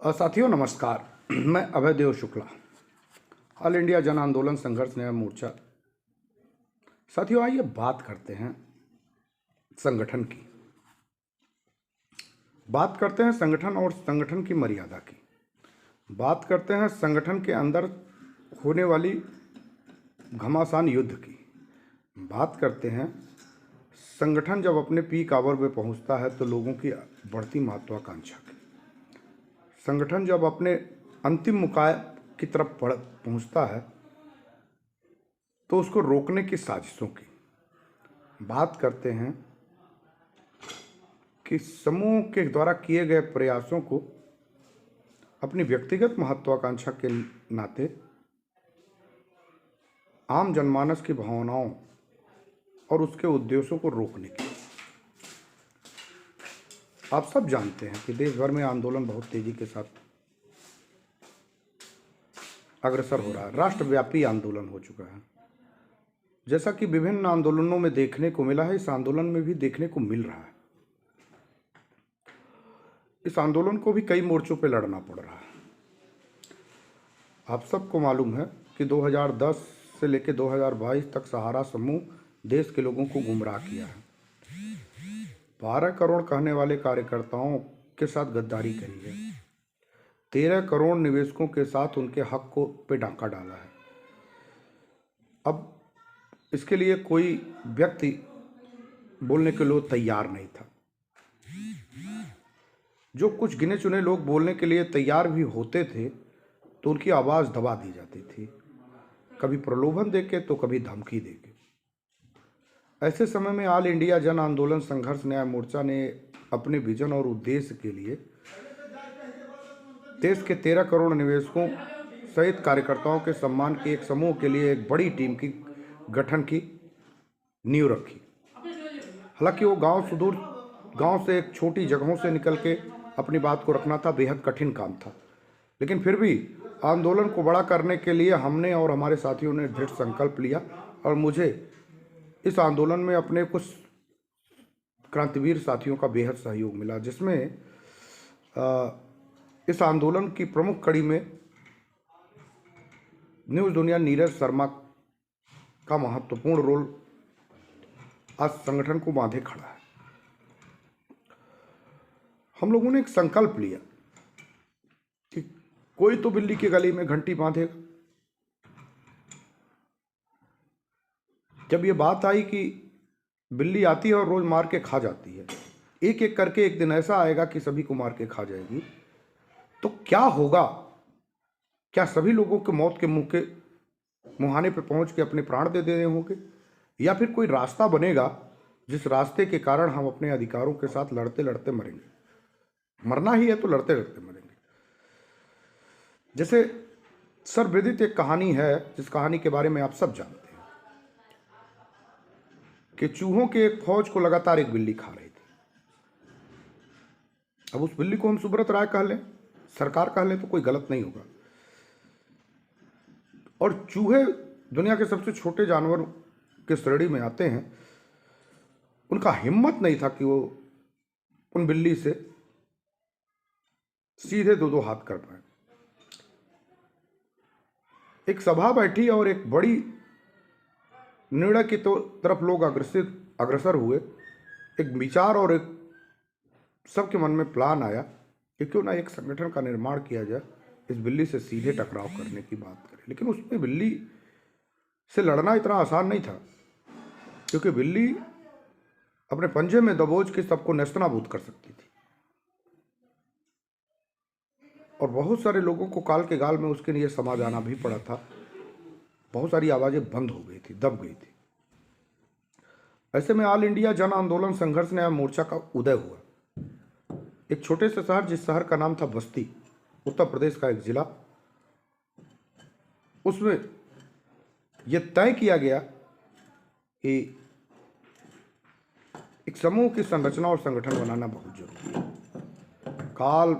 साथियों नमस्कार। मैं अभय देव शुक्ला, ऑल इंडिया जन आंदोलन संघर्ष न्याय मोर्चा। साथियों आइए बात करते हैं संगठन की, बात करते हैं संगठन और संगठन की मर्यादा की, बात करते हैं संगठन के अंदर होने वाली घमासान युद्ध की, बात करते हैं संगठन जब अपने पीक आवर में पहुंचता है तो लोगों की बढ़ती महत्वाकांक्षा की, संगठन जब अपने अंतिम मुकाय की तरफ पहुंचता है तो उसको रोकने की साजिशों की बात करते हैं कि समूह के द्वारा किए गए प्रयासों को अपनी व्यक्तिगत महत्वाकांक्षा के नाते आम जनमानस की भावनाओं और उसके उद्देश्यों को रोकने की। आप सब जानते हैं कि देश भर में आंदोलन बहुत तेजी के साथ अग्रसर हो रहा है, राष्ट्रव्यापी आंदोलन हो चुका है। जैसा कि विभिन्न आंदोलनों में देखने को मिला है, इस आंदोलन में भी देखने को मिल रहा है। इस आंदोलन को भी कई मोर्चों पर लड़ना पड़ रहा है। आप सबको मालूम है कि 2010 से लेकर 2022 तक सहारा समूह देश के लोगों को गुमराह किया है। 12 करोड़ कहने वाले कार्यकर्ताओं के साथ गद्दारी करी है, 13 करोड़ निवेशकों के साथ उनके हक को पे डाका डाला है। अब इसके लिए कोई व्यक्ति बोलने के लिए तैयार नहीं था। जो कुछ गिने चुने लोग बोलने के लिए तैयार भी होते थे तो उनकी आवाज़ दबा दी जाती थी, कभी प्रलोभन देके तो कभी धमकी देके। ऐसे समय में ऑल इंडिया जन आंदोलन संघर्ष न्याय मोर्चा ने अपने विजन और उद्देश्य के लिए देश के 13 करोड़ निवेशकों सहित कार्यकर्ताओं के सम्मान के एक समूह के लिए एक बड़ी टीम की गठन की नींव रखी। हालांकि वो सुदूर गांव से एक छोटी जगहों से निकल के अपनी बात को रखना था, बेहद कठिन काम था, लेकिन फिर भी आंदोलन को बड़ा करने के लिए हमने और हमारे साथियों ने दृढ़ संकल्प लिया और मुझे इस आंदोलन में अपने कुछ क्रांतिवीर साथियों का बेहद सहयोग मिला, जिसमें इस आंदोलन की प्रमुख कड़ी में न्यूज़ दुनिया नीरज शर्मा का महत्वपूर्ण रोल आज संगठन को बांधे खड़ा है। हम लोगों ने एक संकल्प लिया कि कोई तो बिल्ली की गली में घंटी बांधेगा। जब ये बात आई कि बिल्ली आती है और रोज मार के खा जाती है, एक एक करके एक दिन ऐसा आएगा कि सभी को मार के खा जाएगी, तो क्या होगा? क्या सभी लोगों के मौत के मुहाने पे पहुंच के अपने प्राण दे देने होंगे, या फिर कोई रास्ता बनेगा जिस रास्ते के कारण हम अपने अधिकारों के साथ लड़ते लड़ते मरेंगे? मरना ही है तो लड़ते लड़ते मरेंगे। जैसे सर्वविदित एक कहानी है, जिस कहानी के बारे में आप सब जानते हैं कि चूहों के एक फौज को लगातार एक बिल्ली खा रही थी। अब उस बिल्ली को हम सुब्रत राय कह लें, सरकार कह लें तो कोई गलत नहीं होगा। और चूहे दुनिया के सबसे छोटे जानवर के श्रेणी में आते हैं। उनका हिम्मत नहीं था कि वो उन बिल्ली से सीधे दो हाथ कर पाए। एक सभा बैठी और एक बड़ी निर्णय की तरफ लोग अग्रसर हुए। एक विचार और एक सबके मन में प्लान आया कि क्यों ना एक संगठन का निर्माण किया जाए, इस बिल्ली से सीधे टकराव करने की बात करें। लेकिन उसमें बिल्ली से लड़ना इतना आसान नहीं था, क्योंकि बिल्ली अपने पंजे में दबोच के सबको नेस्तनाबूद कर सकती थी और बहुत सारे लोगों को काल के गाल में उसके लिए समा जाना भी पड़ा था। बहुत सारी आवाजें बंद हो गई थी, दब गई थी। ऐसे में ऑल इंडिया जन आंदोलन संघर्ष न्याय मोर्चा का उदय हुआ। एक छोटे से शहर, जिस शहर का नाम था बस्ती, उत्तर प्रदेश का एक जिला, उसमें यह तय किया गया कि एक समूह की संरचना और संगठन बनाना बहुत जरूरी है। काल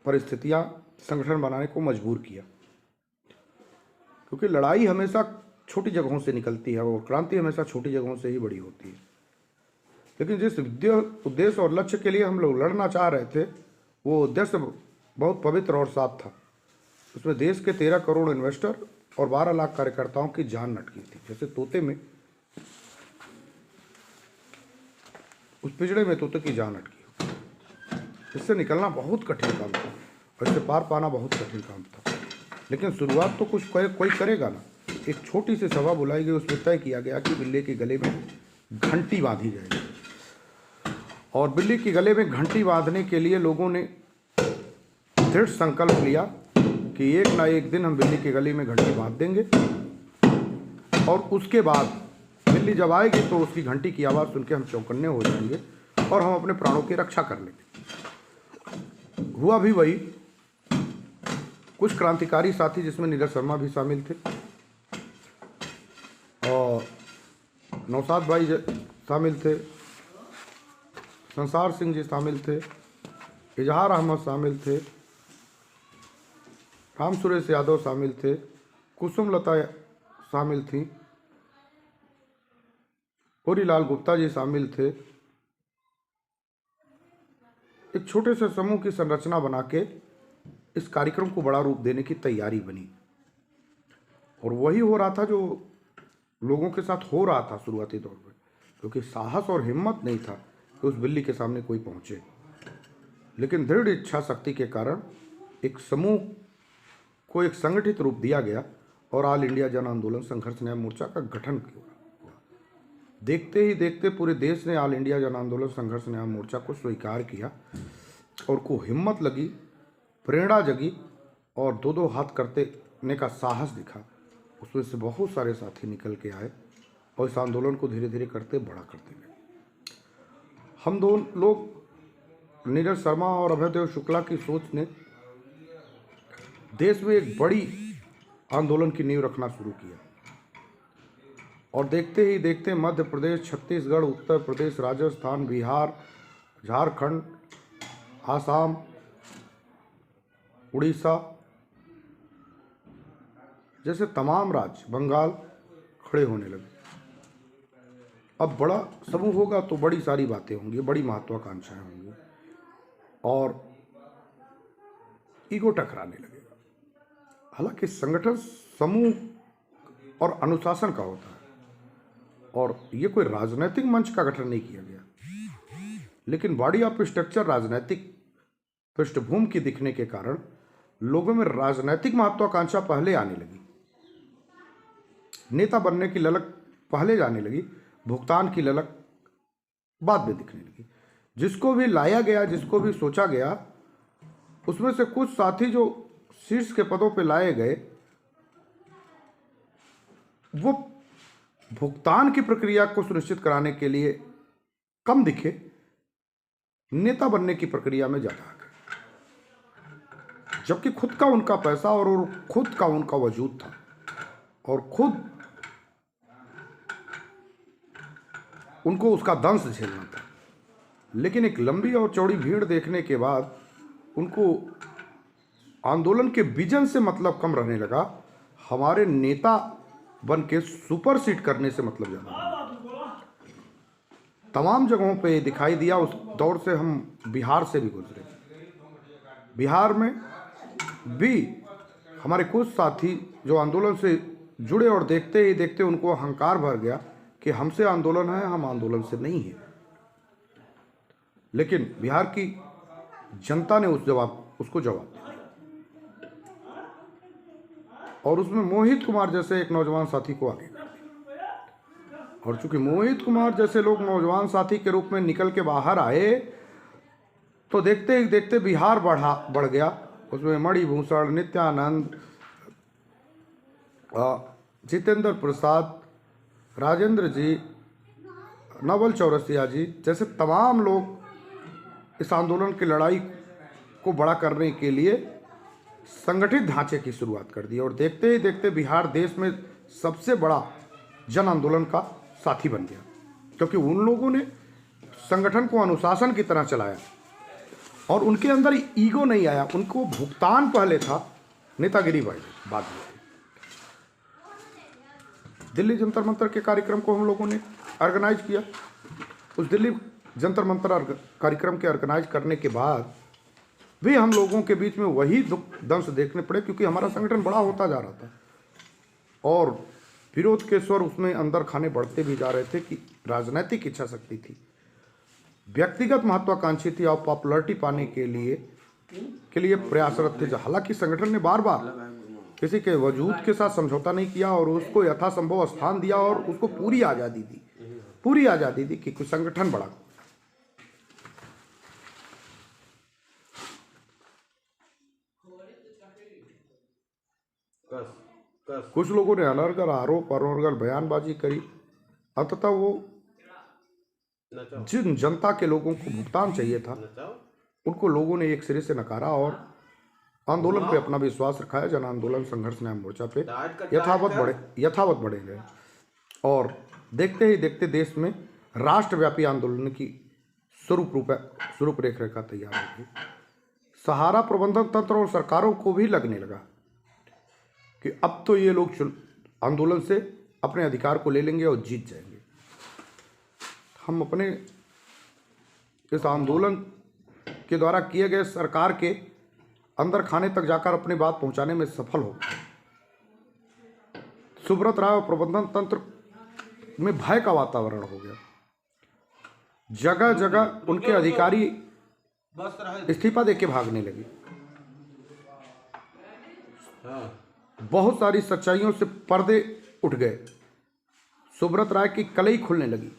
परिस्थितियां संगठन बनाने को मजबूर किया, क्योंकि लड़ाई हमेशा छोटी जगहों से निकलती है और क्रांति हमेशा छोटी जगहों से ही बड़ी होती है। लेकिन जिस उद्देश्य और लक्ष्य के लिए हम लोग लड़ना चाह रहे थे, वो उद्देश्य बहुत पवित्र और साफ था। उसमें देश के 13 करोड़ इन्वेस्टर और 12 लाख कार्यकर्ताओं की जान अटकी थी। जैसे तोते में, उस पिंजड़े में तोते की जान अटकी। इससे निकलना बहुत कठिन काम था और इससे पार पाना बहुत कठिन काम था। लेकिन शुरुआत तो कुछ कोई करेगा ना। एक छोटी सी सभा बुलाई गई, उसमें तय किया गया कि बिल्ली के गले में घंटी बांधी जाएगी। और बिल्ली के गले में घंटी बांधने के लिए लोगों ने दृढ़ संकल्प लिया कि एक ना एक दिन हम बिल्ली के गले में घंटी बांध देंगे, और उसके बाद बिल्ली जब आएगी तो उसकी घंटी की आवाज़ सुन के हम चौकन्ने हो जाएंगे और हम अपने प्राणों की रक्षा कर लेंगे। हुआ भी वही। कुछ क्रांतिकारी साथी, जिसमें नीरज शर्मा भी शामिल थे और नौशाद भाई शामिल थे, संसार सिंह जी शामिल थे, इजहार अहमद शामिल थे, राम सुरेश यादव शामिल थे, कुसुम लता शामिल थी, होरीलाल गुप्ता जी शामिल थे। एक छोटे से समूह की संरचना बना के इस कार्यक्रम को बड़ा रूप देने की तैयारी बनी। और वही हो रहा था जो लोगों के साथ हो रहा था शुरुआती दौर में, क्योंकि साहस और हिम्मत नहीं था कि उस बिल्ली के सामने कोई पहुंचे। लेकिन दृढ़ इच्छा शक्ति के कारण एक समूह को एक संगठित रूप दिया गया और ऑल इंडिया जन आंदोलन संघर्ष न्याय मोर्चा का गठन किया। देखते ही देखते पूरे देश ने ऑल इंडिया जन आंदोलन संघर्ष न्याय मोर्चा को स्वीकार किया और को हिम्मत लगी, प्रेरणा जगी और दो हाथ करने का साहस दिखा। उसमें से बहुत सारे साथी निकल के आए और इस आंदोलन को धीरे धीरे करते बड़ा करते गए। हम दोनों लोग, नीरज शर्मा और अभयदेव शुक्ला की सोच ने देश में एक बड़ी आंदोलन की नींव रखना शुरू किया। और देखते ही देखते मध्य प्रदेश, छत्तीसगढ़, उत्तर प्रदेश, राजस्थान, बिहार, झारखंड, आसाम, उड़ीसा जैसे तमाम राज्य, बंगाल खड़े होने लगे। अब बड़ा समूह होगा तो बड़ी सारी बातें होंगी, बड़ी महत्वाकांक्षाएं होंगी और ईगो टकराने लगेगा। हालांकि संगठन समूह और अनुशासन का होता है और ये कोई राजनीतिक मंच का गठन नहीं किया गया। लेकिन बॉडी ऑफ स्ट्रक्चर राजनीतिक पृष्ठभूमि की दिखने के कारण लोगों में राजनीतिक महत्वाकांक्षा पहले आने लगी, नेता बनने की ललक पहले जाने लगी, भुगतान की ललक बाद में दिखने लगी। जिसको भी लाया गया, जिसको भी सोचा गया, उसमें से कुछ साथी जो शीर्ष के पदों पे लाए गए, वो भुगतान की प्रक्रिया को सुनिश्चित कराने के लिए कम दिखे, नेता बनने की प्रक्रिया में ज्यादा आ गए। जबकि खुद का उनका पैसा और खुद का उनका वजूद था और खुद उनको उसका दंश झेलना था। लेकिन एक लंबी और चौड़ी भीड़ देखने के बाद उनको आंदोलन के विजन से मतलब कम रहने लगा, हमारे नेता बन के सुपरसीड करने से मतलब ज़्यादा। तमाम जगहों पे दिखाई दिया। उस दौर से हम बिहार से भी गुजरे। बिहार में भी हमारे कुछ साथी जो आंदोलन से जुड़े और देखते ही देखते उनको अहंकार भर गया कि हमसे आंदोलन है, हम आंदोलन से नहीं है। लेकिन बिहार की जनता ने उसको जवाब दिया और उसमें मोहित कुमार जैसे एक नौजवान साथी को आगे कर दिया। और चूंकि मोहित कुमार जैसे लोग नौजवान साथी के रूप में निकल के बाहर आए तो देखते ही देखते बिहार बढ़ गया। उसमें मणिभूषण, नित्यानंद, जितेंद्र प्रसाद, राजेंद्र जी, नवल चौरसिया जी जैसे तमाम लोग इस आंदोलन की लड़ाई को बड़ा करने के लिए संगठित ढांचे की शुरुआत कर दी। और देखते ही देखते बिहार देश में सबसे बड़ा जन आंदोलन का साथी बन गया, क्योंकि उन लोगों ने संगठन को अनुशासन की तरह चलाया और उनके अंदर ईगो नहीं आया। उनको भुगतान पहले था, नेतागिरी बाद में। दिल्ली जंतर मंतर के कार्यक्रम को हम लोगों ने ऑर्गेनाइज किया। उस दिल्ली जंतर मंतर कार्यक्रम के ऑर्गेनाइज करने के बाद भी हम लोगों के बीच में वही दुख दंश देखने पड़े, क्योंकि हमारा संगठन बड़ा होता जा रहा था और विरोध के स्वर उसमें अंदर खाने बढ़ते भी जा रहे थे कि राजनीतिक इच्छा शक्ति थी, व्यक्तिगत महत्वाकांक्षी थी और पॉपुलरिटी पाने के लिए प्रयासरत थे। हालांकि संगठन ने बार बार किसी के वजूद के साथ समझौता नहीं किया और उसको यथासंभव स्थान दिया और उसको पूरी आज़ादी दी कि संगठन बढ़ा। कुछ लोगों ने अनर्गल आरोप अनर्गल बयानबाजी करी। अंततः वो जिन जनता के लोगों को भुगतान चाहिए था उनको लोगों ने एक सिरे से नकारा और आंदोलन पे अपना विश्वास रखा। जन आंदोलन संघर्ष न्याय मोर्चा पे यथावत बढ़े गए और देखते ही देखते देश में राष्ट्रव्यापी आंदोलन की स्वरूप रेखा तैयार हो गई। सहारा प्रबंधन तंत्र और सरकारों को भी लगने लगा कि अब तो ये लोग आंदोलन से अपने अधिकार को ले लेंगे और जीत जाएंगे। हम अपने इस आंदोलन के द्वारा किए गए सरकार के अंदर खाने तक जाकर अपनी बात पहुंचाने में सफल हो गए। सुब्रत राय और प्रबंधन तंत्र में भय का वातावरण हो गया। जगह जगह उनके अधिकारी इस्तीफा देके भागने लगे। बहुत सारी सच्चाइयों से पर्दे उठ गए। सुब्रत राय की कलई खुलने लगी।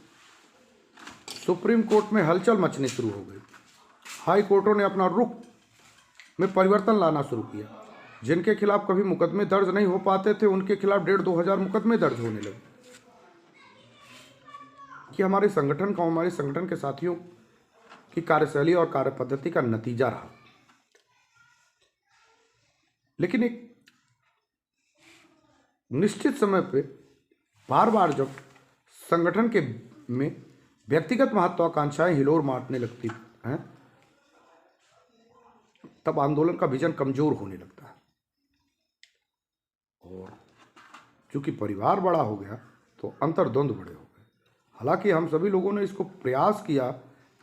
सुप्रीम कोर्ट में हलचल मचनी शुरू हो गई। हाई कोर्टों ने अपना रुख में परिवर्तन लाना शुरू किया। जिनके खिलाफ कभी मुकदमे दर्ज नहीं हो पाते थे उनके खिलाफ 1,500-2,000 मुकदमे दर्ज होने लगे। कि हमारे संगठन का, हमारे संगठन के साथियों की कार्यशैली और कार्यपद्धति का नतीजा रहा। लेकिन एक निश्चित समय पे बार बार जब संगठन के में व्यक्तिगत महत्वाकांक्षाएं हिलोर मारने लगती हैं तब आंदोलन का विजन कमजोर होने लगता है। और चूंकि परिवार बड़ा हो गया तो अंतर्द्वंद बड़े हो गए। हालांकि हम सभी लोगों ने इसको प्रयास किया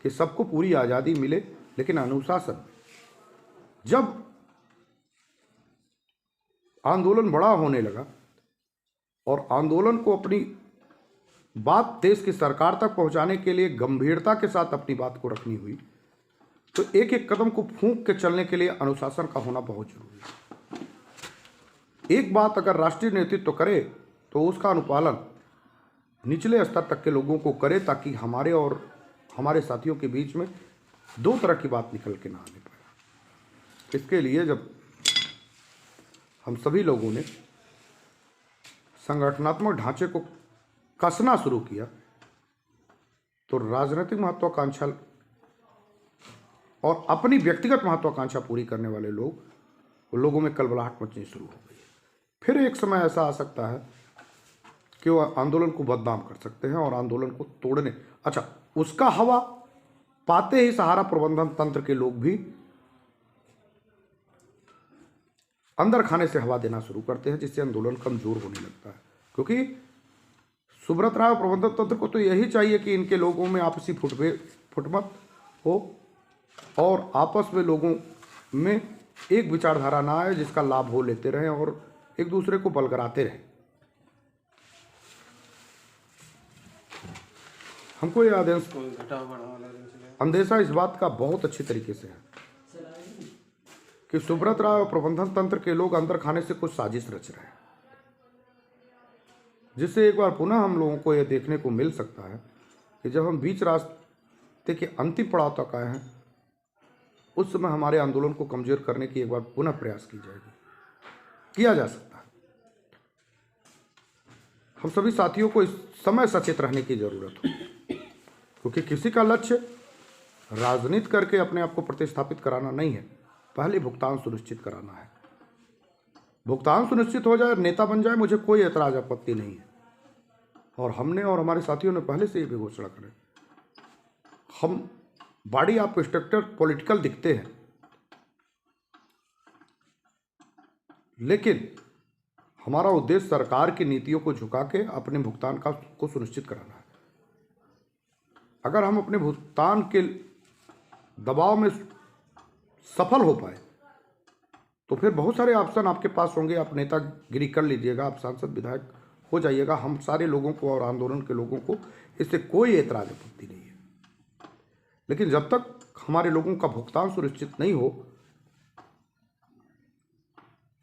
कि सबको पूरी आज़ादी मिले, लेकिन अनुशासन। जब आंदोलन बड़ा होने लगा और आंदोलन को अपनी बात देश की सरकार तक पहुंचाने के लिए गंभीरता के साथ अपनी बात को रखनी हुई, तो एक एक कदम को फूंक के चलने के लिए अनुशासन का होना बहुत जरूरी है। एक बात अगर राष्ट्रीय नेतृत्व करे तो उसका अनुपालन निचले स्तर तक के लोगों को करे, ताकि हमारे और हमारे साथियों के बीच में दो तरह की बात निकल के ना आने पाए। इसके लिए जब हम सभी लोगों ने संगठनात्मक ढांचे को कसना शुरू किया तो राजनीतिक महत्वाकांक्षा और अपनी व्यक्तिगत महत्वाकांक्षा पूरी करने वाले लोगों में कलबलाहट मचनी शुरू हो गई। फिर एक समय ऐसा आ सकता है कि वह आंदोलन को बदनाम कर सकते हैं और आंदोलन को तोड़ने, उसका हवा पाते ही सहारा प्रबंधन तंत्र के लोग भी अंदर खाने से हवा देना शुरू करते हैं, जिससे आंदोलन कमजोर होने लगता है। क्योंकि सुब्रत राय प्रबंधन तंत्र को तो यही चाहिए कि इनके लोगों में आपसी फुटमत हो और आपस में लोगों में एक विचारधारा ना आए जिसका लाभ वो लेते रहें और एक दूसरे को बलगराते रहें। हमको यह अंदेशा इस बात का बहुत अच्छी तरीके से है कि सुब्रत राय और प्रबंधन तंत्र के लोग अंदर खाने से कुछ साजिश रच रहे हैं, जिससे एक बार पुनः हम लोगों को यह देखने को मिल सकता है कि जब हम बीच रास्ते के अंतिम पड़ाव तक आए हैं उस समय हमारे आंदोलन को कमजोर करने की एक बार पुनः प्रयास किया जा सकता है। हम सभी साथियों को इस समय सचेत रहने की जरूरत है, क्योंकि किसी का लक्ष्य राजनीति करके अपने आप को प्रतिस्थापित कराना नहीं है, पहले भुगतान सुनिश्चित कराना है। भुगतान सुनिश्चित हो जाए, नेता बन जाए, मुझे कोई ऐतराज आपत्ति नहीं है। और हमने और हमारे साथियों ने पहले से ही भी घोषणा करें, हम बॉडी ऑफ स्ट्रक्चर पॉलिटिकल दिखते हैं, लेकिन हमारा उद्देश्य सरकार की नीतियों को झुका के अपने भुगतान को सुनिश्चित कराना है। अगर हम अपने भुगतान के दबाव में सफल हो पाए तो फिर बहुत सारे ऑप्शन आपके पास होंगे। आप नेतागिरी कर लीजिएगा, आप सांसद विधायक हो जाइएगा। हम सारे लोगों को और आंदोलन के लोगों को इससे कोई एतराज आपत्ति नहीं है, लेकिन जब तक हमारे लोगों का भुगतान सुनिश्चित नहीं हो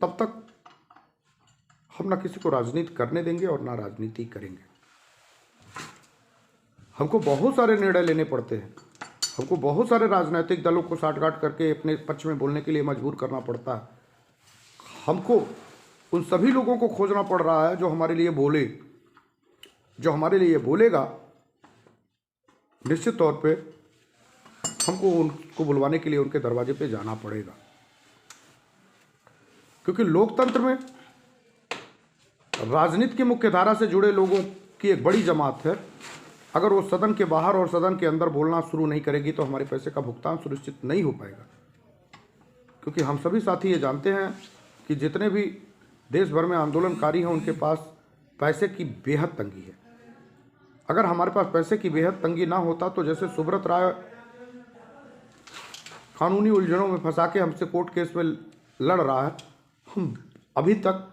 तब तक हम ना किसी को राजनीति करने देंगे और ना राजनीति करेंगे। हमको बहुत सारे निर्णय लेने पड़ते हैं, हमको बहुत सारे राजनीतिक दलों को साठगांठ करके अपने पक्ष में बोलने के लिए मजबूर करना पड़ता है। हमको उन सभी लोगों को खोजना पड़ रहा है जो हमारे लिए बोले, जो हमारे लिए बोलेगा। निश्चित तौर पे हमको उनको बुलवाने के लिए उनके दरवाजे पे जाना पड़ेगा, क्योंकि लोकतंत्र में राजनीति की मुख्य धारा से जुड़े लोगों की एक बड़ी जमात है। अगर वो सदन के बाहर और सदन के अंदर बोलना शुरू नहीं करेगी तो हमारे पैसे का भुगतान सुनिश्चित नहीं हो पाएगा, क्योंकि हम सभी साथी ये जानते हैं कि जितने भी देश भर में आंदोलनकारी हैं उनके पास पैसे की बेहद तंगी है। अगर हमारे पास पैसे की बेहद तंगी ना होता तो जैसे सुब्रत राय कानूनी उलझनों में फंसा के हमसे कोर्ट केस में लड़ रहा है, हम अभी तक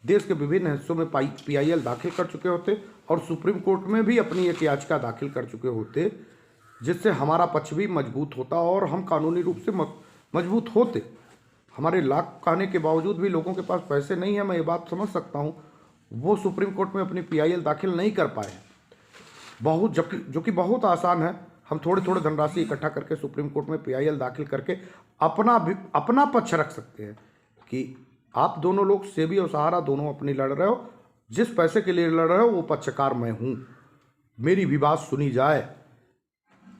देश के विभिन्न हिस्सों में PIL दाखिल कर चुके होते और सुप्रीम कोर्ट में भी अपनी एक याचिका दाखिल कर चुके होते, जिससे हमारा पक्ष भी मजबूत होता और हम कानूनी रूप से मजबूत होते। हमारे लाख कहने के बावजूद भी लोगों के पास पैसे नहीं है, मैं ये बात समझ सकता हूँ। वो सुप्रीम कोर्ट में अपनी PIL दाखिल नहीं कर पाए बहुत, जबकि जो कि बहुत आसान है। हम थोड़े थोड़े धनराशि इकट्ठा करके सुप्रीम कोर्ट में PIL दाखिल करके अपना पक्ष रख सकते हैं कि आप दोनों लोग, सेबी और सहारा दोनों अपनी लड़ रहे हो, जिस पैसे के लिए लड़ रहे हो वो पक्षकार मैं हूँ, मेरी भी बात सुनी जाए।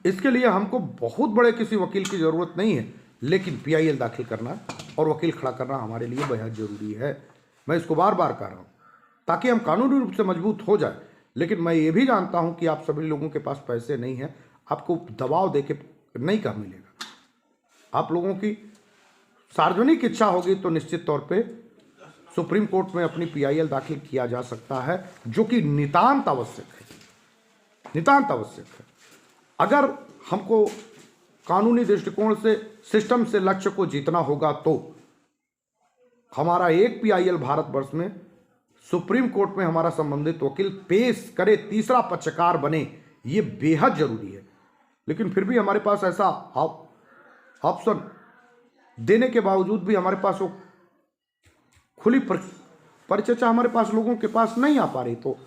इसके लिए हमको बहुत बड़े किसी वकील की ज़रूरत नहीं है, लेकिन PIL दाखिल करना और वकील खड़ा करना हमारे लिए बेहद ज़रूरी है। मैं इसको बार बार कह रहा हूँ ताकि हम कानूनी रूप से मजबूत हो जाए। लेकिन मैं ये भी जानता हूँ कि आप सभी लोगों के पास पैसे नहीं हैं, आपको दबाव देके नहीं कहा मिलेगा। आप लोगों की सार्वजनिक इच्छा होगी तो निश्चित तौर पे सुप्रीम कोर्ट में अपनी PIL दाखिल किया जा सकता है, जो कि नितांत आवश्यक है, नितांत आवश्यक है। अगर हमको कानूनी दृष्टिकोण से, सिस्टम से लक्ष्य को जीतना होगा तो हमारा एक PIL भारतवर्ष में सुप्रीम कोर्ट में हमारा संबंधित वकील पेश करे, तीसरा पक्षकार बने, ये बेहद जरूरी है। लेकिन फिर भी हमारे पास ऐसा ऑप्शन देने के बावजूद भी हमारे पास वो खुली परिचर्चा हमारे पास लोगों के पास नहीं आ पा रही, तो